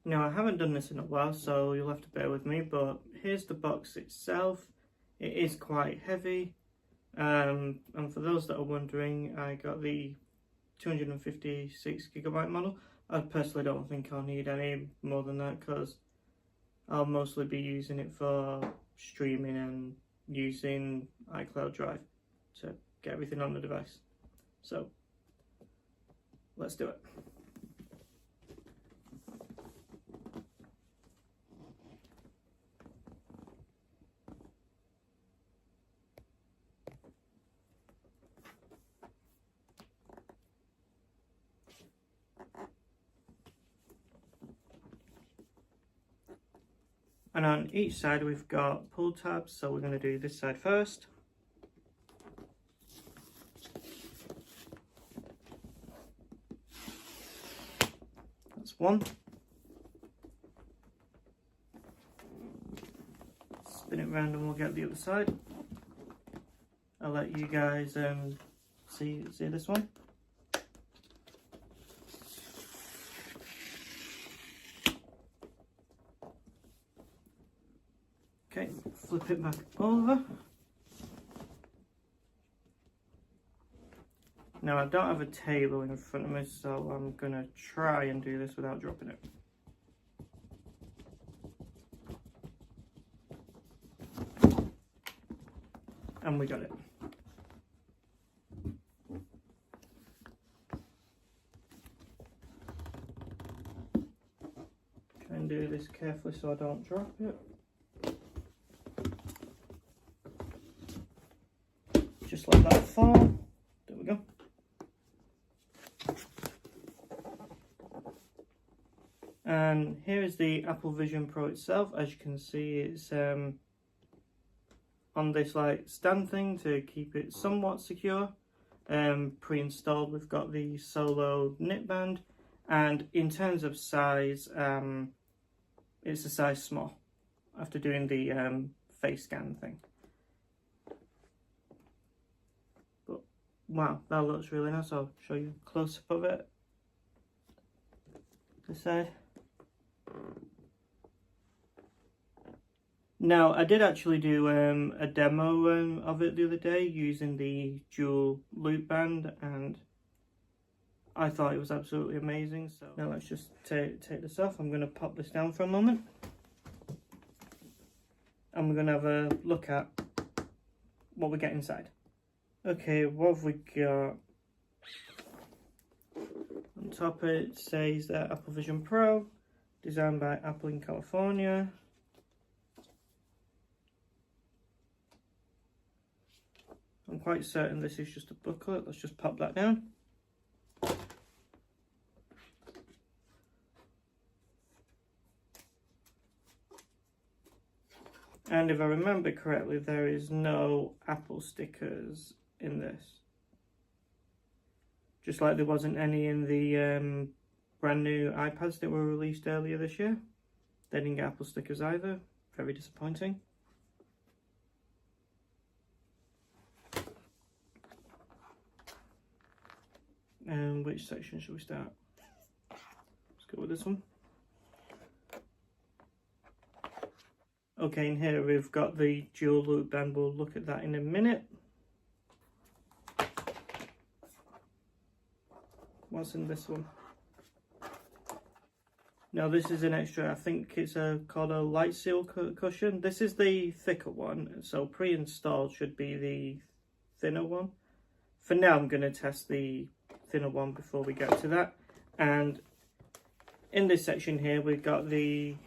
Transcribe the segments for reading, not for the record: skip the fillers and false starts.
Now, I haven't done this in a while, so you'll have to bear with me, but here's the box itself. It is quite heavy, and for those that are wondering, I got the 256GB model. I personally don't think I'll need any more than that, because I'll mostly be using it for streaming and using iCloud Drive to get everything on the device. So, let's do it. And on each side we've got pull tabs, so we're going to do this side first. That's one. Spin it around and we'll get the other side. I'll let you guys see this one. Okay, flip it back over. Now I don't have a table in front of me, so I'm going to try and do this without dropping it. And we got it. Try and do this carefully so I don't drop it. Just let that fall. There we go. And here is the Apple Vision Pro itself. As you can see, it's on this like stand thing to keep it somewhat secure. Pre-installed, we've got the Solo knit band, and in terms of size, it's a size small after doing the face scan thing. Wow, that looks really nice. I'll show you a close-up of it. This side. Now, I did actually do a demo of it the other day using the dual loop band, and I thought it was absolutely amazing. So now let's just take this off. I'm going to pop this down for a moment. And we're going to have a look at what we get inside. Okay, what have we got? On top it says that Apple Vision Pro, designed by Apple in California. I'm quite certain this is just a booklet. Let's just pop that down. And if I remember correctly, there is no Apple stickers in this. Just like there wasn't any in the brand new iPads that were released earlier this year. They didn't get Apple stickers either. Very disappointing. And which section should we start? Let's go with this one. Okay, in here we've got the dual loop band. We'll look at that in a minute. What's in this one? Now this is an extra, I think it's called a light seal cushion. This is the thicker one, so pre-installed should be the thinner one. For now I'm going to test the thinner one before we get to that. And in this section here we've got the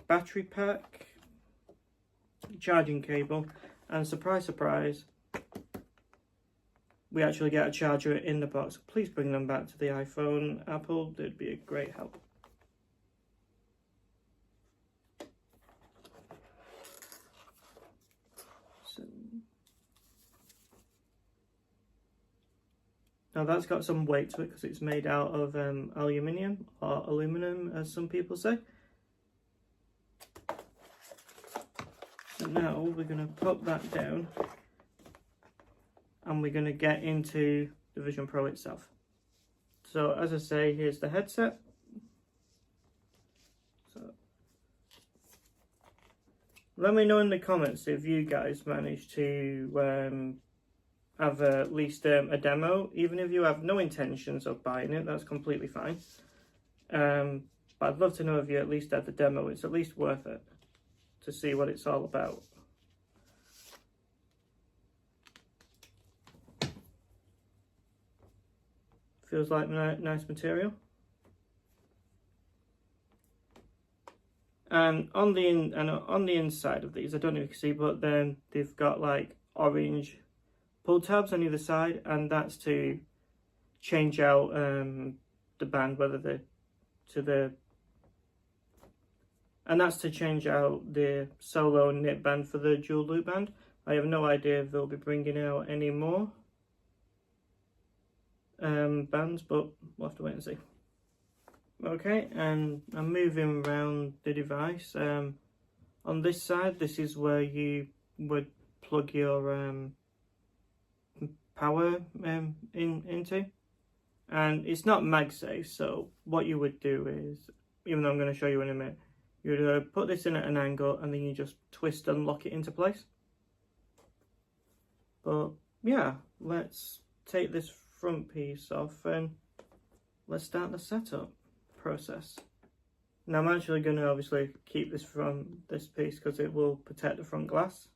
battery pack, charging cable, and surprise surprise, we actually get a charger in the box. Please bring them back to the iPhone, Apple. They'd be a great help. So, now that's got some weight to it because it's made out of aluminium, or aluminum as some people say. So now we're going to pop that down and we're going to get into the Vision Pro itself. So as I say, here's the headset. So let me know in the comments if you guys managed to have at least a demo. Even if you have no intentions of buying it, that's completely fine. But I'd love to know if you at least had the demo. It's at least worth it to see what it's all about. Feels like nice material. And on the inside of these, I don't know if you can see, but then they've got like orange pull tabs on either side, and that's to change out the band, and that's to change out the solo knit band for the dual loop band. I have no idea if they'll be bringing out any more bands, but we'll have to wait and see. Okay, and I'm moving around the device. On this side, this is where you would plug your power into, and it's not MagSafe. So what you would do is, even though I'm going to show you in a minute, you would put this in at an angle and then you just twist and lock it into place. But yeah, let's take this front piece off and let's start the setup process. Now I'm actually going to obviously keep this piece because it will protect the front glass.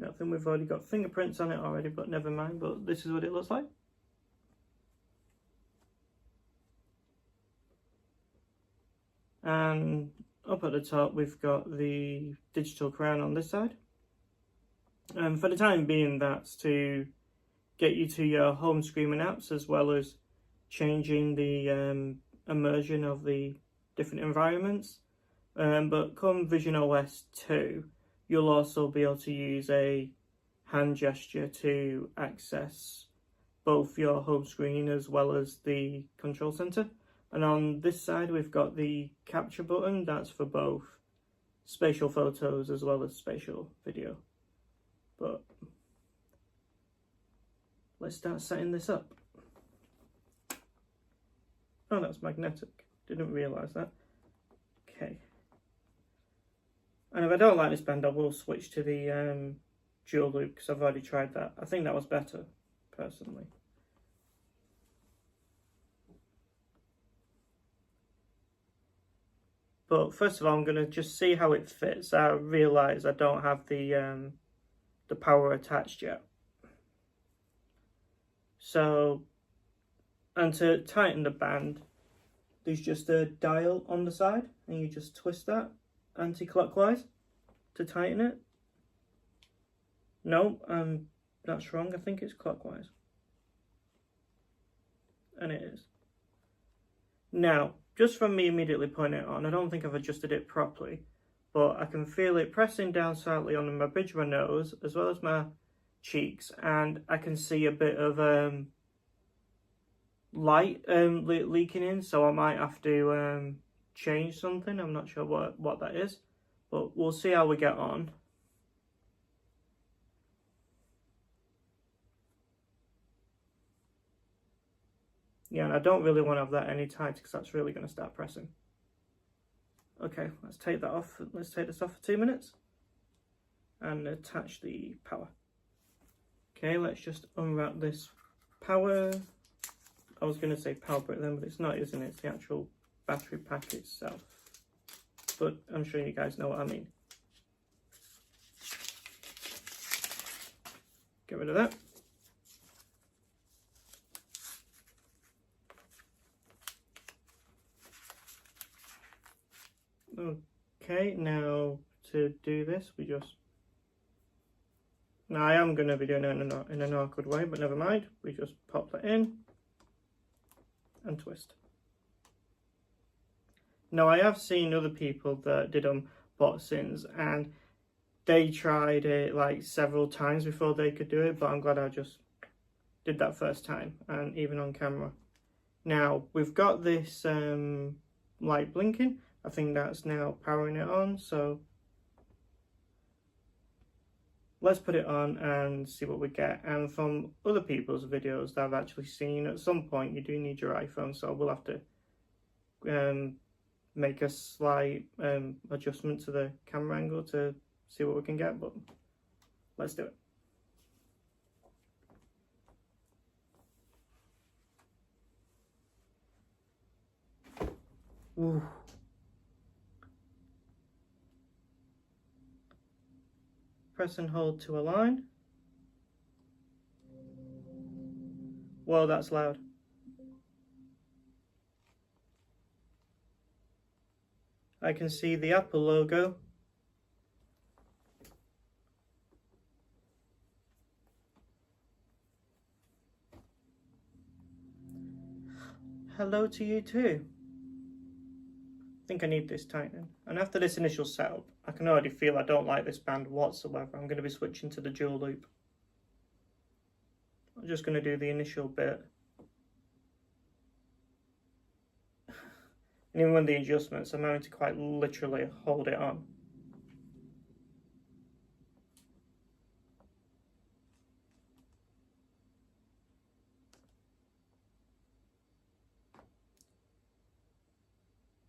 I think we've already got fingerprints on it already, but never mind. But this is what it looks like. And up at the top we've got the digital crown on this side. And for the time being, that's to get you to your home screen and apps, as well as changing the immersion of the different environments. But come Vision OS 2, you'll also be able to use a hand gesture to access both your home screen as well as the control center. And on this side we've got the capture button. That's for both spatial photos as well as spatial video. But let's start setting this up. Oh, that's magnetic. Didn't realise that. Okay. And if I don't like this band, I will switch to the dual loop, because I've already tried that. I think that was better, personally. But first of all, I'm going to just see how it fits. I realise I don't have the power attached yet. So, and to tighten the band, there's just a dial on the side, and you just twist that anti-clockwise to tighten it. No, that's wrong. I think it's clockwise. And it is. Now, just from me immediately putting it on, I don't think I've adjusted it properly, but I can feel it pressing down slightly on my bridge of my nose as well as my cheeks, and I can see a bit of light leaking in, so I might have to change something. I'm not sure what that is, but we'll see how we get on. Yeah, and I don't really want to have that any tighter because that's really going to start pressing. Okay, let's take that off. Let's take this off for 2 minutes and attach the power. Okay, let's just unwrap this power. I was going to say power brick then, but it's not, isn't it? It's the actual battery pack itself. But I'm sure you guys know what I mean. Get rid of that. Okay, now to do this, we just... Now I am going to be doing it in an awkward way, but never mind. We just pop that in and twist. Now I have seen other people that did unboxings and they tried it like several times before they could do it, but I'm glad I just did that first time, and even on camera. Now we've got this light blinking. I think that's now powering it on, so let's put it on and see what we get. And from other people's videos that I've actually seen, at some point you do need your iPhone, so we'll have to make a slight adjustment to the camera angle to see what we can get, but let's do it. Ooh. Press and hold to align. Whoa, that's loud. I can see the Apple logo. Hello to you too. I think I need this tightening. And after this initial setup, I can already feel I don't like this band whatsoever. I'm going to be switching to the dual loop. I'm just going to do the initial bit. And even with the adjustments, I'm having to quite literally hold it on.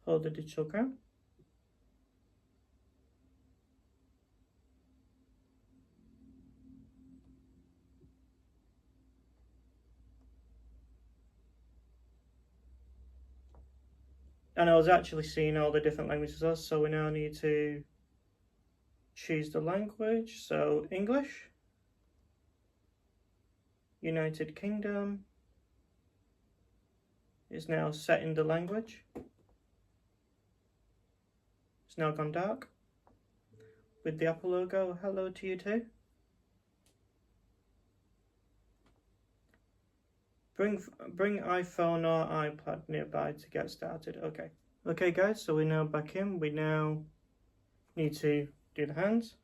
Hold the digital crown. And I was actually seeing all the different languages, so we now need to choose the language. So English, United Kingdom is now set in the language. It's now gone dark with the Apple logo. Hello to you too. Bring iPhone or iPad nearby to get started. Okay guys, so we're now back in. We now need to do the hands.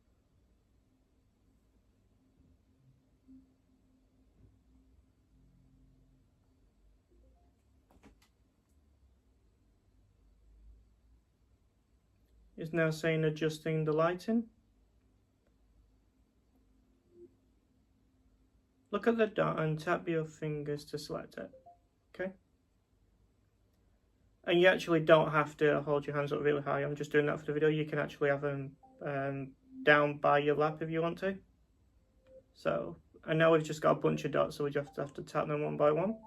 It's now saying adjusting the lighting. Look at the dot and tap your fingers to select it. Okay. And you actually don't have to hold your hands up really high. I'm just doing that for the video. You can actually have them down by your lap if you want to. So, and now we've just got a bunch of dots, so we just have to tap them one by one.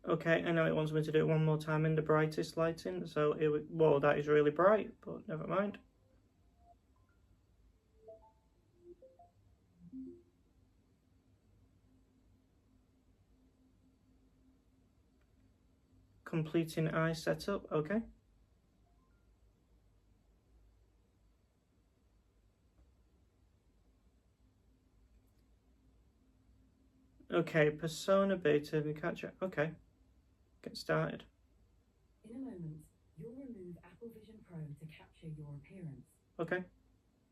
Okay, and now it wants me to do it one more time in the brightest lighting. So it would, whoa, that is really bright, but never mind. Completing eye setup, okay. Okay, persona beta capture, okay. Get started. In a moment, you'll remove Apple Vision Pro to capture your appearance. Okay.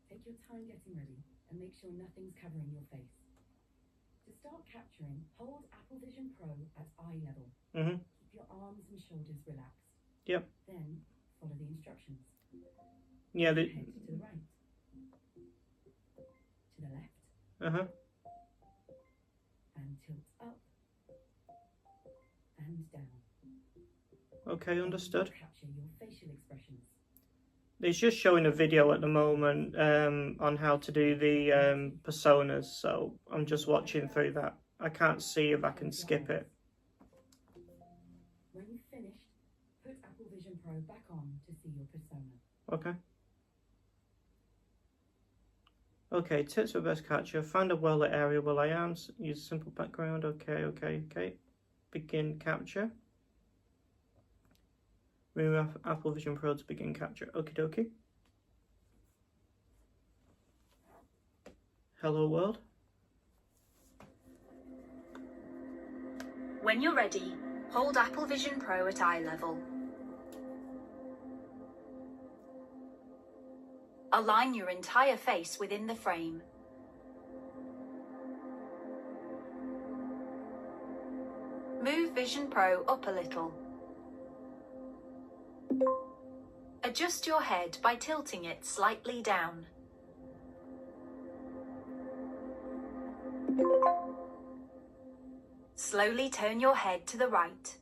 Take your time getting ready and make sure nothing's covering your face. To start capturing, hold Apple Vision Pro at eye level. Keep your arms and shoulders relaxed. Yep. Then follow the instructions. Yeah. Head to the right. To the left. And tilt up and down. Okay, understood. Capture your facial expressions. It's just showing a video at the moment on how to do the personas, so I'm just watching through that. I can't see if I can skip it. When you've finished, put Apple Vision Pro back on to see your persona. Okay. Okay, tips for best capture. Find a well-lit area where I am. Use simple background. Okay. Begin capture. Remove Apple Vision Pro to begin capture. Okie dokie. Hello world. When you're ready, hold Apple Vision Pro at eye level. Align your entire face within the frame. Move Vision Pro up a little. Adjust your head by tilting it slightly down. Slowly turn your head to the right.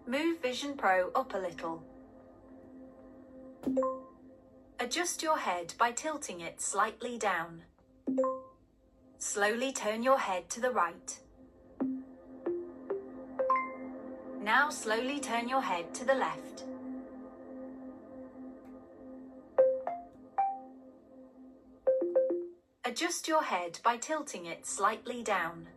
Move Vision Pro up a little. Adjust your head by tilting it slightly down. Slowly turn your head to the right. Now slowly turn your head to the left. Adjust your head by tilting it slightly down.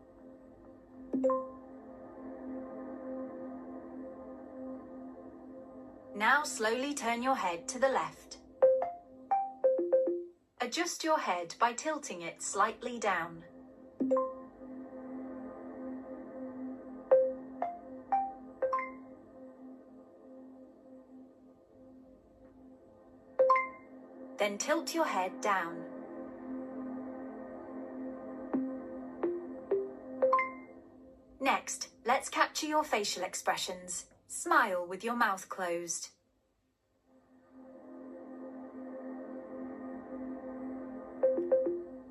Now slowly turn your head to the left. Adjust your head by tilting it slightly down. Then tilt your head down. Next, let's capture your facial expressions. Smile with your mouth closed.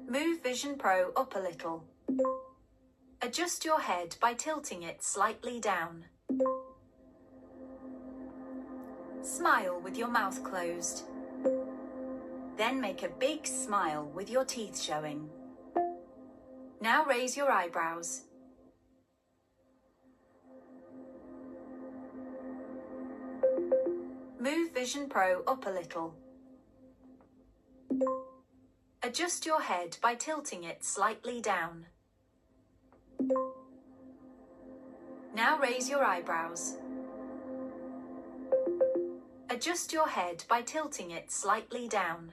Move Vision Pro up a little. Adjust your head by tilting it slightly down. Smile with your mouth closed. Then make a big smile with your teeth showing. Now raise your eyebrows. Move Vision Pro up a little. Adjust your head by tilting it slightly down. Now raise your eyebrows. Adjust your head by tilting it slightly down.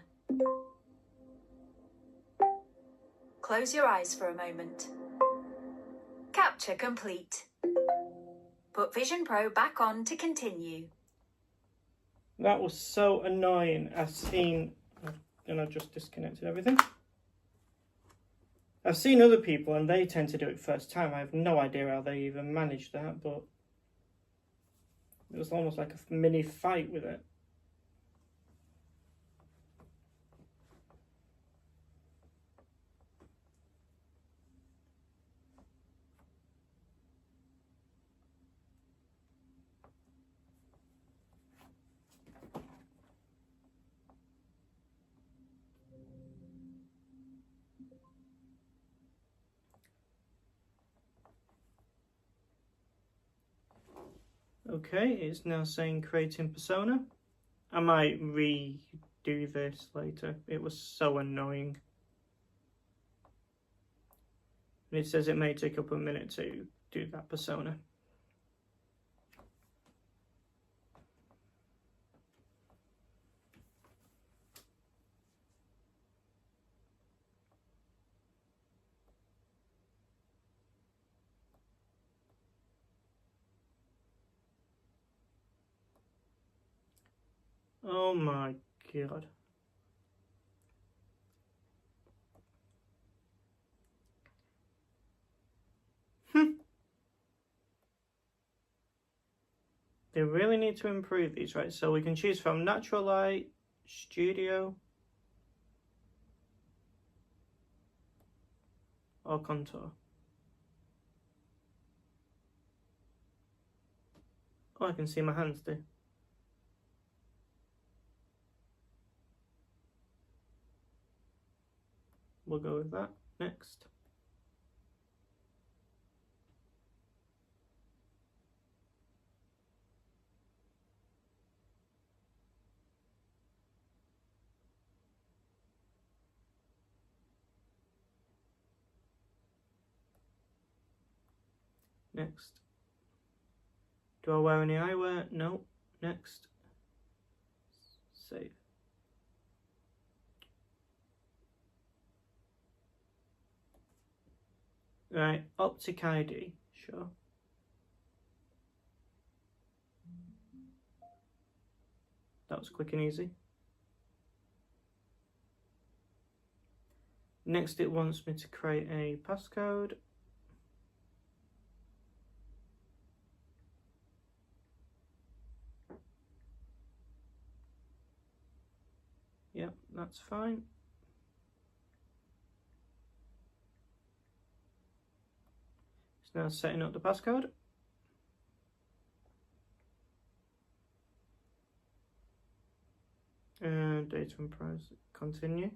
Close your eyes for a moment. Capture complete. Put Vision Pro back on to continue. That was so annoying. And I just disconnected everything. I've seen other people and they tend to do it first time. I have no idea how they even managed that, but it was almost like a mini fight with it. Okay, it's now saying creating persona. I might redo this later. It was so annoying. And it says it may take up a minute to do that persona. Oh my god. They really need to improve these, right? So we can choose from natural light, studio, or contour. Oh, I can see my hands do. We'll go with that. Next. Next. Do I wear any eyewear? No. Next. Save. Right, Optic ID, sure. That was quick and easy. Next it wants me to create a passcode. Yep, that's fine. It's now setting up the passcode. And data and price, continue.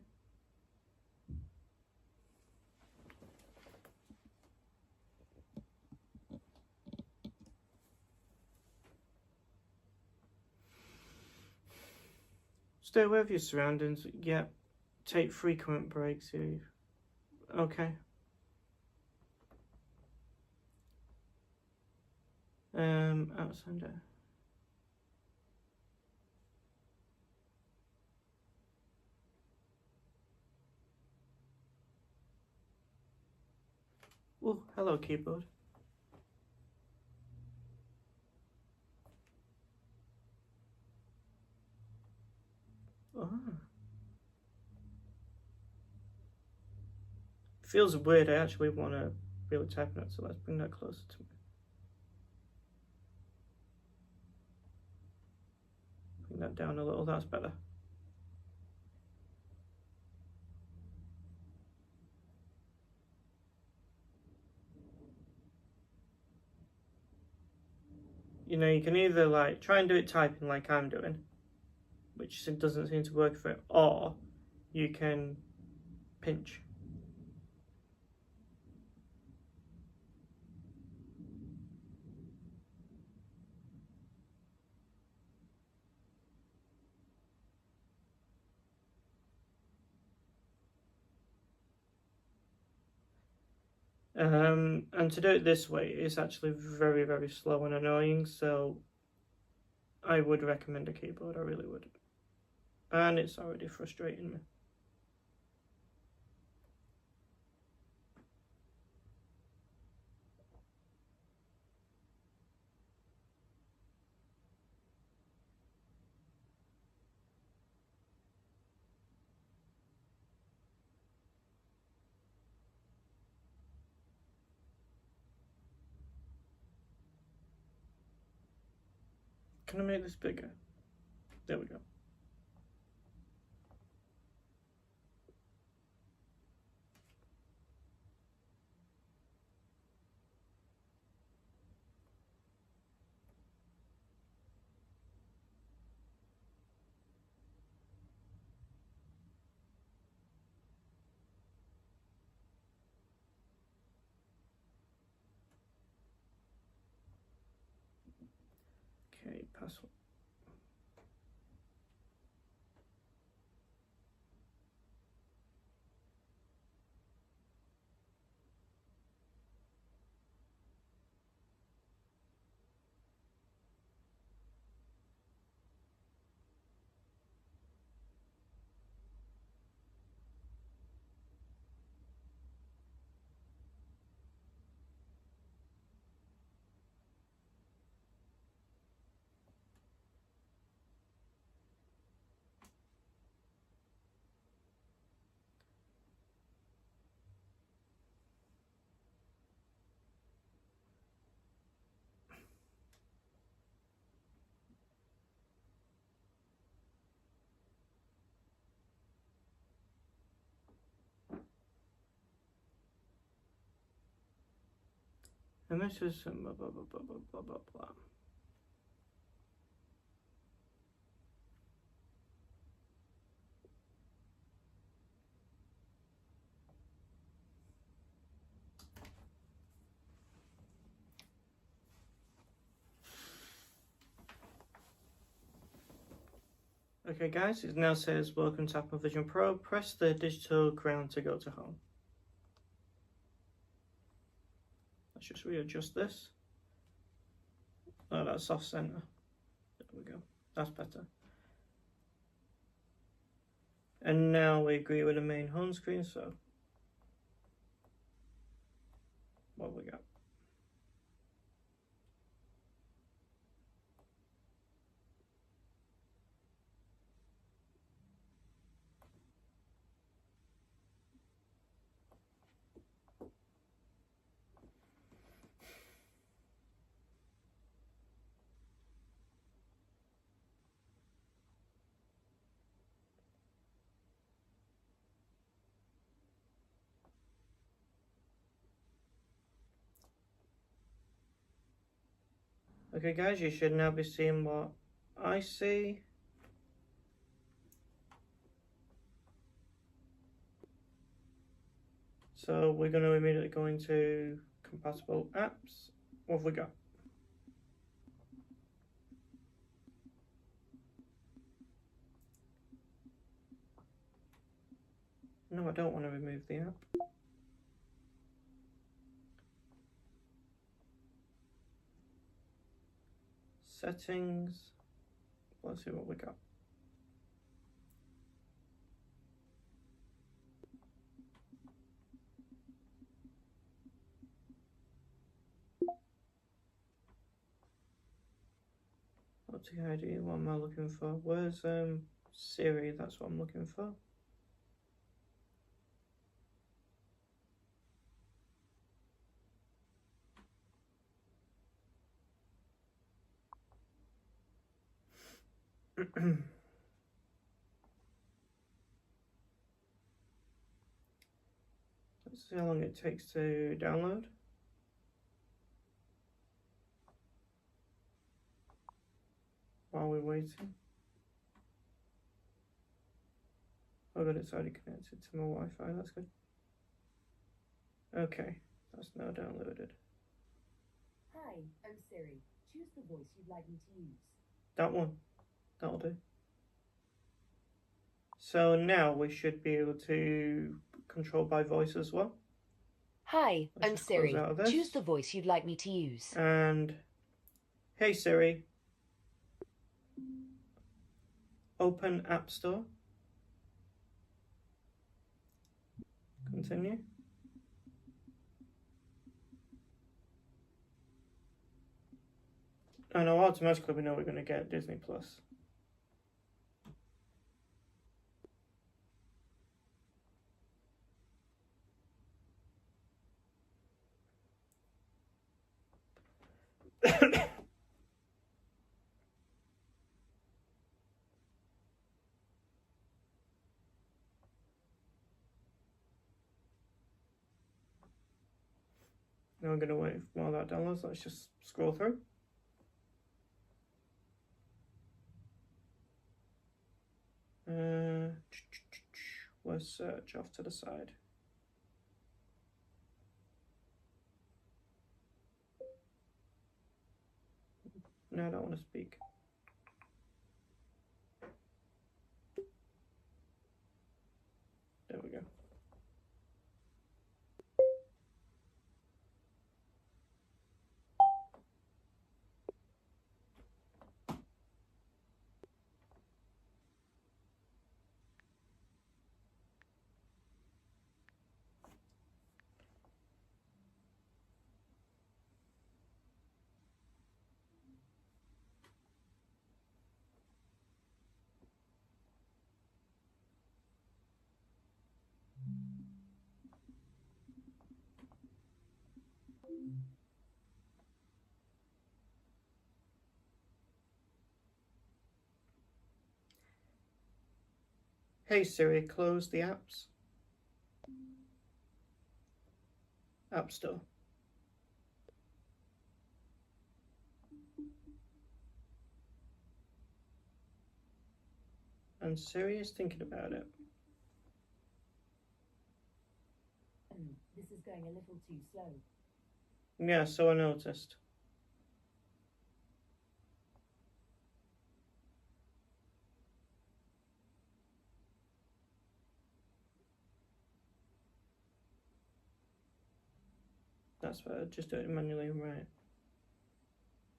Stay aware of your surroundings. Yep. Take frequent breaks. Okay. Outside. Oh, hello keyboard. Ah. Feels weird. I actually want to be able to type on it, so let's bring that closer to me. Bring that down a little. That's better. You know, you can either like try and do it typing like I'm doing, which doesn't seem to work for it, or you can pinch. And to do it this way is actually very, very slow and annoying, so I would recommend a keyboard, I really would. And it's already frustrating me. Can I make this bigger? There we go. Okay, password. And this is some blah, blah, blah, blah, blah, blah, blah, blah. Okay guys, it now says welcome to Apple Vision Pro. Press the digital crown to go to home. Let's just readjust this. Oh, that's off center. There we go. That's better. And now we agree with the main home screen, so What have we got? Okay guys, you should now be seeing what I see. So we're going to immediately go into compatible apps. What have we got? No, I don't want to remove the app. Settings. Let's see what we got. What's the idea? What am I looking for? Where's Siri? That's what I'm looking for. Let's see how long it takes to download. While we're waiting. Oh good, it's already connected to my Wi-Fi, that's good. Okay, that's now downloaded. Hi, I'm Siri. Choose the voice you'd like me to use. That one. That'll do. So now we should be able to control by voice as well. Hi, Let's I'm just close Siri. out of this. Choose the voice you'd like me to use. And hey Siri, open App Store. Continue. And now automatically we know we're going to get Disney Plus. Now I'm going to wait while that downloads. Let's just scroll through. Where's search off to the side? No, I don't want to speak. There we go. Hey Siri, close the apps. App Store. And Siri is thinking about it. This is going a little too slow. Yeah, so I noticed. That's what I just do it manually, right?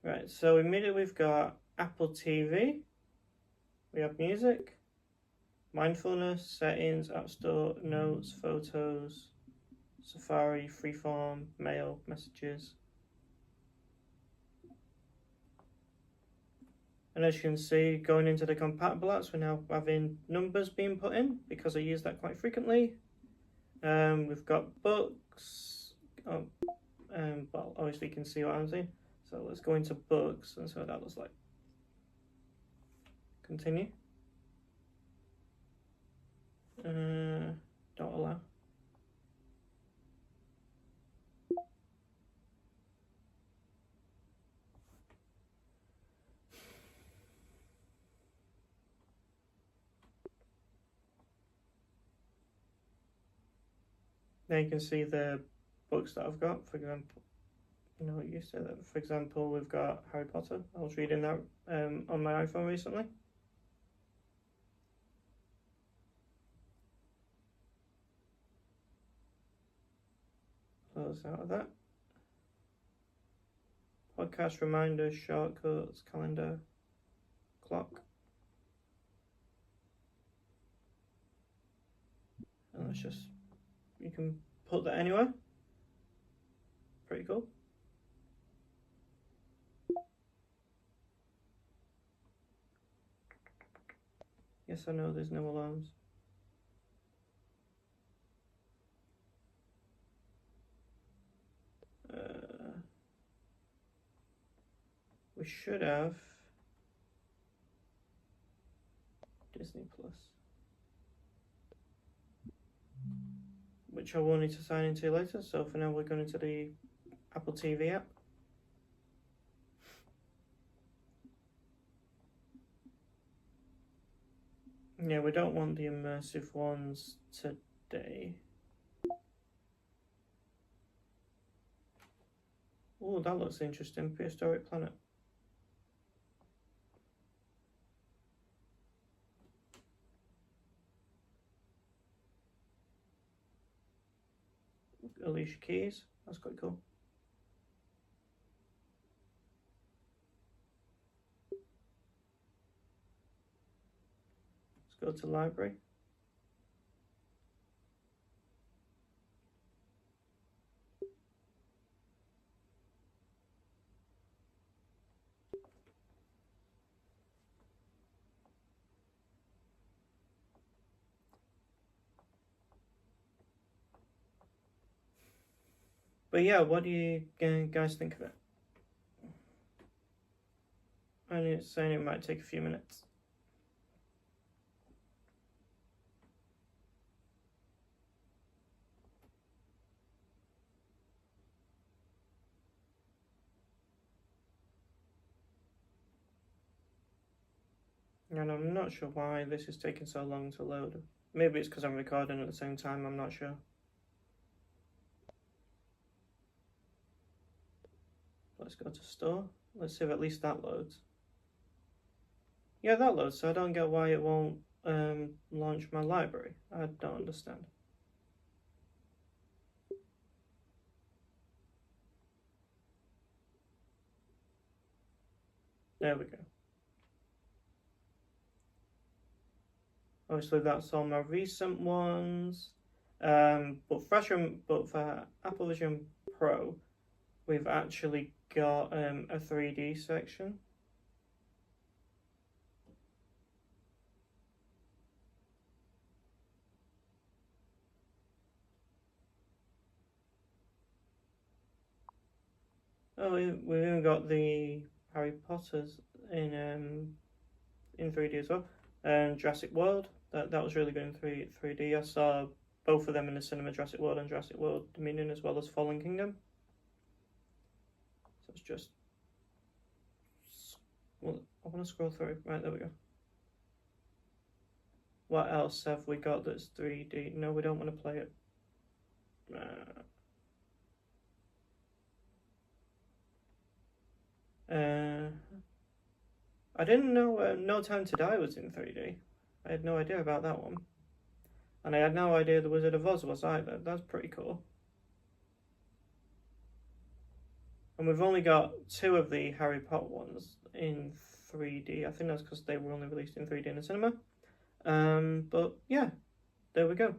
Right, so immediately we've got Apple TV. We have music, mindfulness, settings, App Store, notes, photos, Safari, Freeform, Mail, Messages. And as you can see, going into the compatible apps, we're now having numbers being put in because I use that quite frequently. We've got books. Well, obviously you can see what I'm saying. So let's go into books and see what that looks like. Continue. Don't allow. Now you can see the books that I've got. For example, you know, you said that. For example, we've got Harry Potter. I was reading that on my iPhone recently. Close out of that. Podcast, reminders, shortcuts, calendar, clock. And let's just, you can put that anywhere. Pretty cool. Yes, I know there's no alarms. We should have Disney Plus, which I will need to sign into later. So for now, we're going into the Apple TV app. Yeah, we don't want the immersive ones today. Oh, that looks interesting. Prehistoric Planet. Alicia Keys. That's quite cool. Let's go to library. But yeah, what do you guys think of it? And it's saying it might take a few minutes. And I'm not sure why this is taking so long to load. Maybe it's because I'm recording at the same time, I'm not sure. Let's go to store. Let's see if at least that loads. Yeah, that loads, so I don't get why it won't launch my library. I don't understand. There we go. Obviously, that's all my recent ones. But for Apple Vision Pro, we've actually got a 3D section. Oh, we've even got the Harry Potters in 3D as well, and Jurassic World. That was really good in 3D. I saw both of them in the cinema, Jurassic World and Jurassic World Dominion, as well as Fallen Kingdom. So it's just, well, I want to scroll through. Right, there we go. What else have we got that's 3D? No, we don't want to play it. I didn't know No Time to Die was in 3D. I had no idea about that one. And I had no idea The Wizard of Oz was either. That's pretty cool. And we've only got 2 of the Harry Potter ones in 3D. I think that's because they were only released in 3D in the cinema. But yeah, there we go.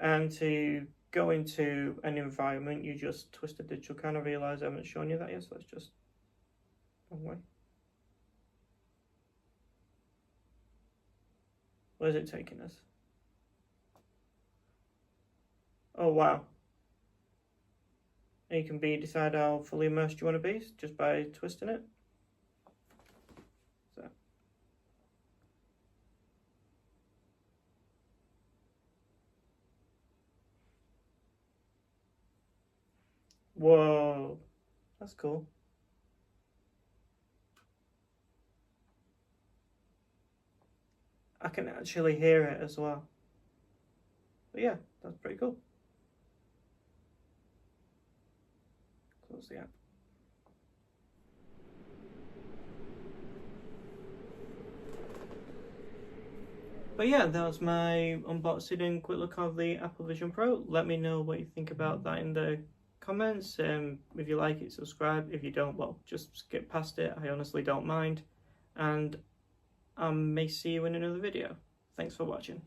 And to go into an environment, you just twist the digital can. I realise I haven't shown you that yet, so let's just wrong way. Where's it taking us? Oh wow. And you can decide how fully immersed you want to be just by twisting it. So. Whoa, that's cool. I can actually hear it as well. But yeah, that's pretty cool. Close the app. But yeah, that was my unboxing and quick look of the Apple Vision Pro. Let me know what you think about that in the comments. If you like it, subscribe. If you don't, well, just skip past it. I honestly don't mind. And I may see you in another video. Thanks for watching.